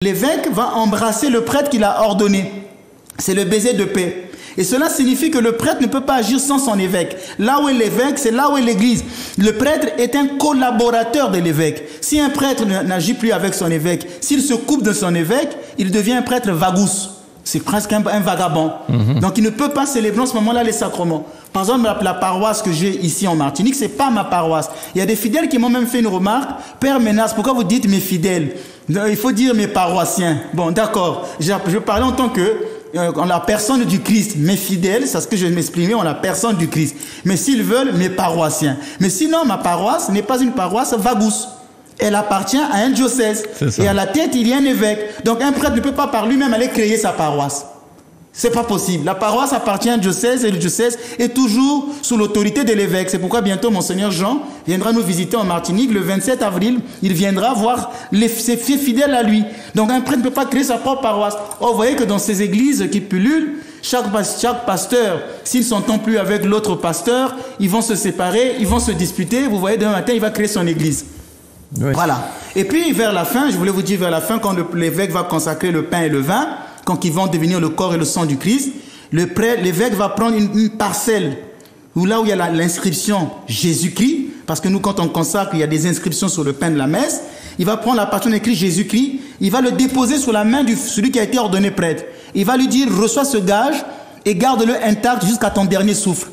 L'évêque va embrasser le prêtre qu'il a ordonné. C'est le baiser de paix. Et cela signifie que le prêtre ne peut pas agir sans son évêque. Là où est l'évêque, c'est là où est l'église. Le prêtre est un collaborateur de l'évêque. Si un prêtre n'agit plus avec son évêque, s'il se coupe de son évêque, il devient un prêtre vagous. C'est presque un vagabond. Donc il ne peut pas célébrer en ce moment-là les sacrements. Par exemple, la paroisse que j'ai ici en Martinique, c'est pas ma paroisse. Il y a des fidèles qui m'ont même fait une remarque. Père Ménas, pourquoi vous dites mes fidèles? Il faut dire mes paroissiens. Bon, d'accord. Je parlais en tant que en la personne du Christ. Mes fidèles, c'est ce que je m'exprimais en la personne du Christ. Mais s'ils veulent, mes paroissiens. Mais sinon, ma paroisse n'est pas une paroisse vagous. Elle appartient à un diocèse. Et à la tête, il y a un évêque. Donc un prêtre ne peut pas par lui-même aller créer sa paroisse. C'est pas possible. La paroisse appartient à un diocèse et le diocèse est toujours sous l'autorité de l'évêque. C'est pourquoi bientôt Monseigneur Jean viendra nous visiter en Martinique. Le 27 avril, il viendra voir ses fidèles à lui. Donc un prêtre ne peut pas créer sa propre paroisse. Or, vous voyez que dans ces églises qui pullulent, chaque pasteur, s'ils ne s'entendent plus avec l'autre pasteur, ils vont se séparer, ils vont se disputer. Vous voyez, demain matin, il va créer son église. Oui. Voilà. Et puis vers la fin, je voulais vous dire vers la fin, quand l'évêque va consacrer le pain et le vin, quand ils vont devenir le corps et le sang du Christ, l'évêque va prendre une parcelle où là où il y a l'inscription Jésus-Christ, parce que nous quand on consacre, il y a des inscriptions sur le pain de la messe, il va prendre la partie écrite Jésus-Christ, il va le déposer sur la main de celui qui a été ordonné prêtre. Il va lui dire, reçois ce gage et garde-le intact jusqu'à ton dernier souffle.